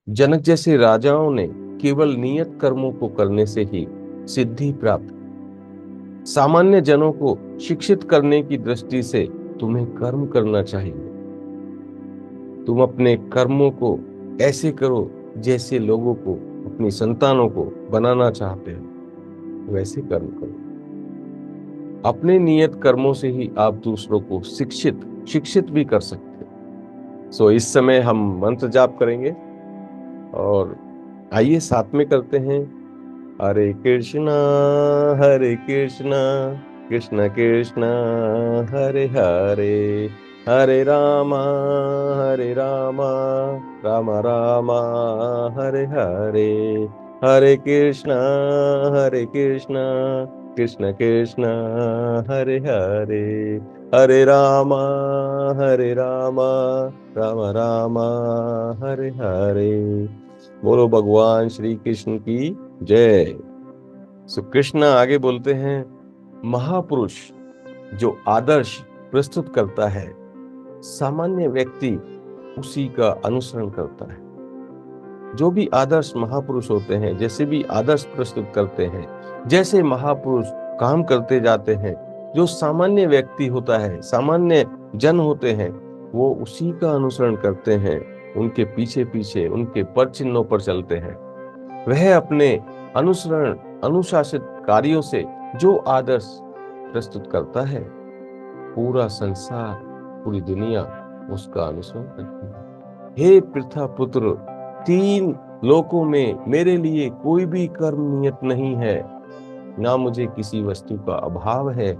जनक जैसे राजाओं ने केवल नियत कर्मों को करने से ही सिद्धि प्राप्त। सामान्य जनों को शिक्षित करने की दृष्टि से तुम्हें कर्म करना चाहिए। तुम अपने कर्मों को ऐसे करो जैसे लोगों को, अपनी संतानों को बनाना चाहते हो, वैसे कर्म करो। अपने नियत कर्मों से ही आप दूसरों को शिक्षित शिक्षित भी कर सकते हैं। इस समय हम मंत्र जाप करेंगे और आइए साथ में करते हैं। हरे कृष्णा, हरे कृष्णा, कृष्ण कृष्ण, हरे हरे, हरे रामा, हरे रामा, राम राम, हरे हरे, हरे कृष्णा, हरे कृष्णा, कृष्ण कृष्ण, हरे हरे, हरे रामा, हरे रामा, राम राम, हरे हरे। बोलो भगवान श्री कृष्ण की जय। कृष्ण आगे बोलते हैं, महापुरुष जो आदर्श प्रस्तुत करता है, सामान्य व्यक्ति उसी का अनुसरण करता है। जो भी आदर्श महापुरुष होते हैं, जैसे भी आदर्श प्रस्तुत करते हैं, जैसे महापुरुष काम करते जाते हैं, जो सामान्य व्यक्ति होता है, सामान्य जन होते हैं, वो उसी का अनुसरण करते हैं। उनके पीछे पीछे उनके पर चिन्हों पर चलते हैं। वह अपने अनुसरण अनुशासित कार्यों से जो आदर्श प्रस्तुत करता है, पूरा संसार, पूरी दुनिया उसका अनुसरण करती है। हे पृथा पुत्र, तीन लोकों में मेरे लिए कोई भी कर्म नियत नहीं है, ना मुझे किसी वस्तु का अभाव है।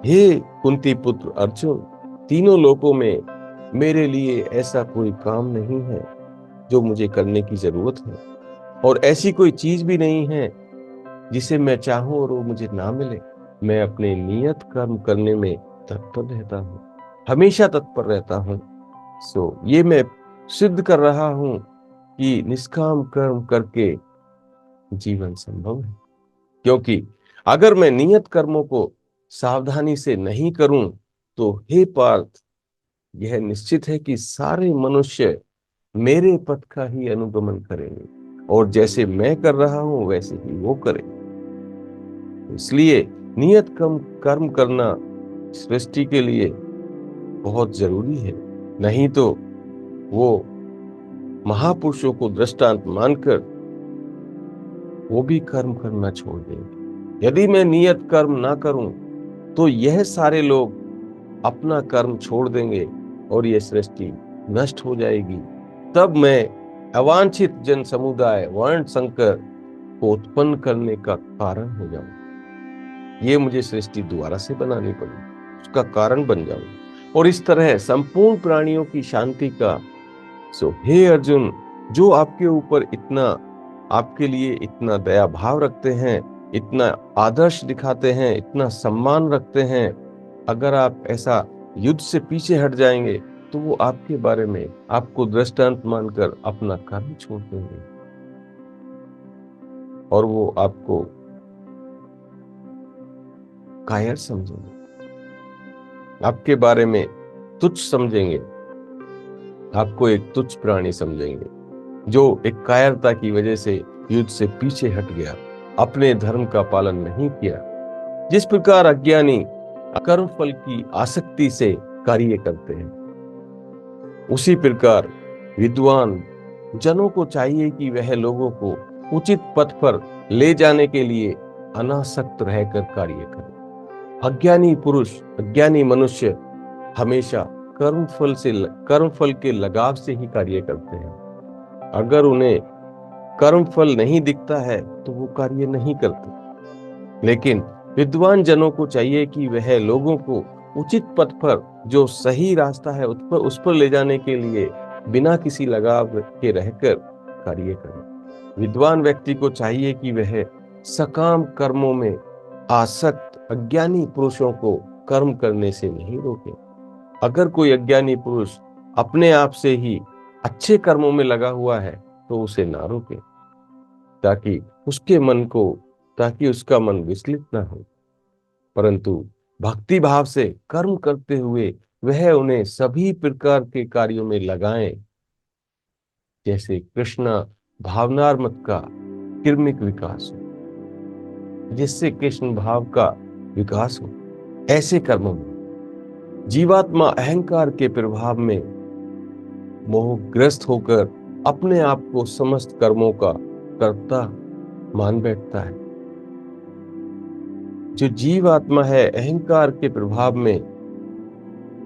हे कुंती पुत्र अर्जुन, तीनों लोकों में मेरे लिए ऐसा कोई काम नहीं है जो मुझे करने की जरूरत है, और ऐसी कोई चीज भी नहीं है जिसे मैं चाहूं और वो मुझे ना मिले। मैं अपने नियत कर्म करने में तत्पर रहता हूँ, हमेशा तत्पर रहता हूँ। ये मैं सिद्ध कर रहा हूं कि निष्काम कर्म करके जीवन संभव है। क्योंकि अगर मैं नियत कर्मों को सावधानी से नहीं करूं, तो हे पार्थ, यह निश्चित है कि सारे मनुष्य मेरे पथ का ही अनुगमन करेंगे, और जैसे मैं कर रहा हूं वैसे ही वो करेंगे। इसलिए नियत कर्म कर्म करना सृष्टि के लिए बहुत जरूरी है। नहीं तो वो महापुरुषों को दृष्टांत मानकर वो भी कर्म करना छोड़ देंगे। यदि मैं नियत कर्म ना करूं, तो यह सारे लोग अपना कर्म छोड़ देंगे और यह सृष्टि नष्ट हो जाएगी। तब मैं अवांछित जन समुदाय वर्ण संकर को उत्पन्न करने का कारण हो जाऊं। ये मुझे सृष्टि दोबारा से बनानी पड़ी, उसका कारण बन जाऊं, और इस तरह संपूर्ण प्राणियों की शांति का। हे अर्जुन, जो आपके ऊपर इतना, आपके लिए इतना दया भाव रखते हैं, इतना आदर्श दिखाते हैं, इतना सम्मान रखते हैं, अगर आप ऐसा युद्ध से पीछे हट जाएंगे, तो वो आपके बारे में आपको दृष्टांत मानकर अपना कर्म छोड़ देंगे, और वो आपको कायर समझेंगे, आपके बारे में तुच्छ समझेंगे, आपको एक तुच्छ प्राणी समझेंगे जो एक कायरता की वजह से युद्ध से पीछे हट गया, अपने धर्म का पालन नहीं किया। जिस प्रकार अज्ञानी कर्म फल की आसक्ति से कार्य करते हैं, उसी प्रकार विद्वान जनों को चाहिए कि वह लोगों को उचित पथ पर ले जाने के लिए अनासक्त रहकर कार्य करें। अज्ञानी पुरुष, अज्ञानी मनुष्य हमेशा कर्म फल के लगाव से ही कार्य करते हैं। अगर उन्हें कर्म फल नहीं दिखता है तो वो कार्य नहीं करते। लेकिन विद्वान जनों को चाहिए कि वह लोगों को उचित पथ पर, जो सही रास्ता है उस पर ले जाने के लिए बिना किसी लगाव के रहकर कार्य करें। विद्वान व्यक्ति को चाहिए कि वह सकाम कर्मों में आसक्त अज्ञानी पुरुषों को कर्म करने से नहीं रोके। अगर कोई अज्ञानी पुरुष अपने आप से ही अच्छे कर्मों में लगा हुआ है, तो उसे ना रोके, ताकि उसके मन को ताकि उसका मन विचलित ना हो, परंतु भक्ति भाव से कर्म करते हुए वह उन्हें सभी प्रकार के कार्यों में लगाएं, जैसे कृष्ण भावनात्मक का क्रमिक विकास हो, जिससे कृष्ण भाव का विकास हो। ऐसे कर्मों में जीवात्मा अहंकार के प्रभाव में मोहग्रस्त होकर अपने आप को समस्त कर्मों का कर्ता मान बैठता है। जो जीवात्मा है अहंकार के प्रभाव में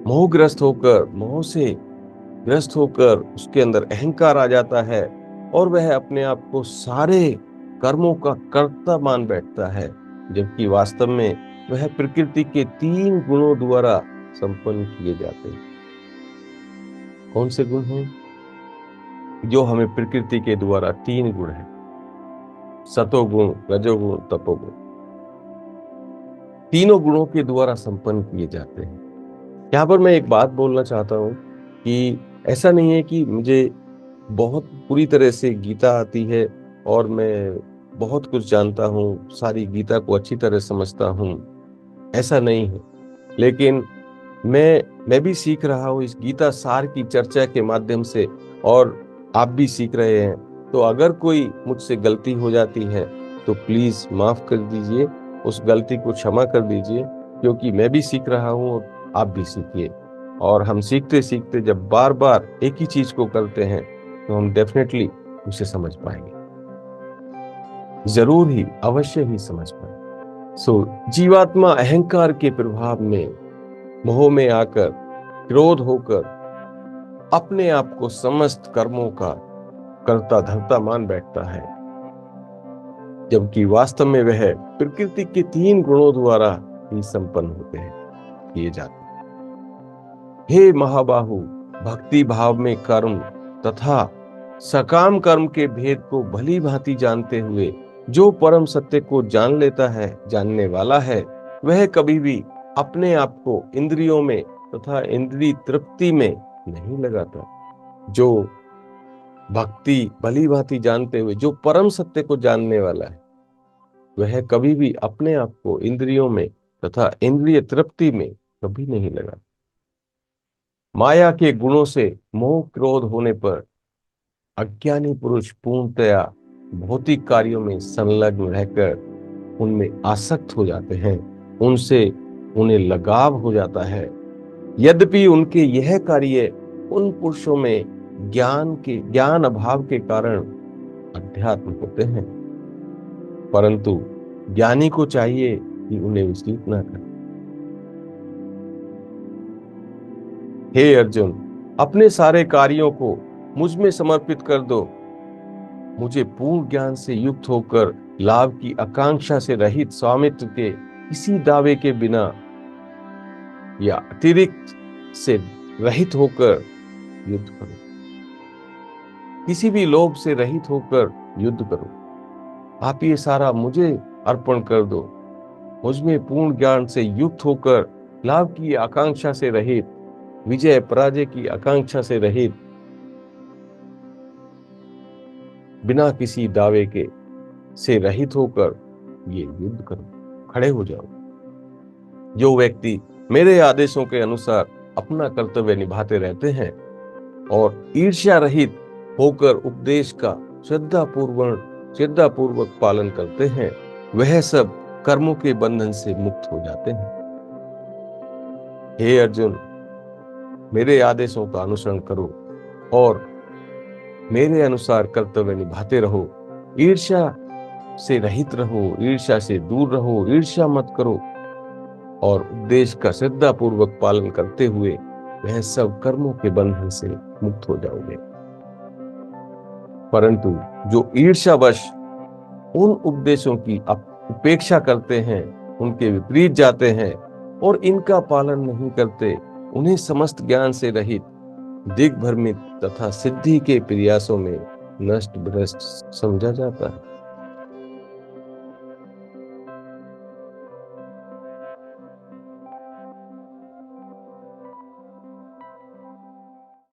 मोहग्रस्त होकर, मोह से ग्रस्त होकर उसके अंदर अहंकार आ जाता है और वह अपने आप को सारे कर्मों का कर्ता मान बैठता है, जबकि वास्तव में वह प्रकृति के 3 गुणों द्वारा संपन्न किए जाते हैं। कौन से गुण हैं? जो हमें प्रकृति के द्वारा 3 गुण हैं, सतोगुण, रजोगुण, तपोगुण, तीनों गुणों के द्वारा संपन्न किए जाते हैं। यहाँ पर मैं एक बात बोलना चाहता हूँ कि ऐसा नहीं है कि मुझे बहुत पूरी तरह से गीता आती है और मैं बहुत कुछ जानता हूँ, सारी गीता को अच्छी तरह समझता हूँ, ऐसा नहीं है। लेकिन मैं भी सीख रहा हूँ इस गीता सार की चर्चा के माध्यम से, और आप भी सीख रहे हैं। तो अगर कोई मुझसे गलती हो जाती है तो प्लीज माफ कर दीजिए, उस गलती को क्षमा कर दीजिए, क्योंकि मैं भी सीख रहा हूँ और आप भी सीखिए। और हम सीखते सीखते जब बार बार एक ही चीज को करते हैं तो हम डेफिनेटली उसे समझ पाएंगे, जरूर ही, अवश्य ही समझ पाएंगे। जीवात्मा अहंकार के प्रभाव में, मोह में आकर, क्रोध होकर अपने आप को समस्त कर्मों का कर्ता धर्ता मान बैठता है, जबकि वास्तव में वह प्रकृति के 3 गुणों द्वारा ही संपन्न होते हैं, किए जाते हैं। हे महाबाहु, भक्ति भाव में कर्म तथा सकाम कर्म के भेद को भली भांति जानते हुए जो परम सत्य को जान लेता है, जानने वाला है, वह कभी भी अपने आप को इंद्रियों में तथा इंद्रिय तृप्ति में नहीं लगाता। जो भक्ति भली भांति जानते हुए जो परम सत्य को जानने वाला है, वह कभी भी अपने आप को इंद्रियों में तथा इंद्रिय तृप्ति में कभी नहीं लगाता। माया के गुणों से मोह क्रोध होने पर अज्ञानी पुरुष पूर्णतया भौतिक कार्यों में संलग्न रहकर उनमें आसक्त हो जाते हैं, उनसे उन्हें लगाव हो जाता है। यद्यपि उनके यह कार्य उन पुरुषों में ज्ञान अभाव के कारण अध्यात्म होते हैं, परंतु ज्ञानी को चाहिए कि उन्हें विचलित न करे। हे अर्जुन, अपने सारे कार्यों को मुझ में समर्पित कर दो। मुझे पूर्ण ज्ञान से युक्त होकर लाभ की आकांक्षा से रहित, स्वामित्व के किसी दावे के बिना या अतिरिक्त से रहित होकर युद्ध करो। किसी भी लोभ से रहित होकर युद्ध करो। आप ये सारा मुझे अर्पण कर दो। मुझ में पूर्ण ज्ञान से युक्त होकर लाभ की आकांक्षा से रहित, विजय पराजय की आकांक्षा से रहित, बिना किसी दावे के से रहित होकर ये युद्ध करो, खड़े हो जाओ। जो व्यक्ति मेरे आदेशों के अनुसार अपना कर्तव्य निभाते रहते हैं और ईर्ष्या रहित होकर उपदेश का श्रद्धापूर्वक पालन करते हैं, वह सब कर्मों के बंधन से मुक्त हो जाते हैं। हे अर्जुन, मेरे आदेशों का अनुसरण करो और मेरे अनुसार कर्तव्य निभाते रहो। ईर्ष्या से रहित रहो, ईर्ष्या से दूर रहो, ईर्ष्या मत करो और उपदेश का श्रद्धापूर्वक पालन करते हुए वह सब कर्मों के बंधन से मुक्त हो जाओगे। परंतु जो ईर्ष्यावश उन उपदेशों की उपेक्षा करते हैं, उनके विपरीत जाते हैं और इनका पालन नहीं करते, उन्हें समस्त ज्ञान से रहित, दिग्भ्रमित तथा सिद्धि के प्रयासों में नष्ट भ्रष्ट समझा जाता है।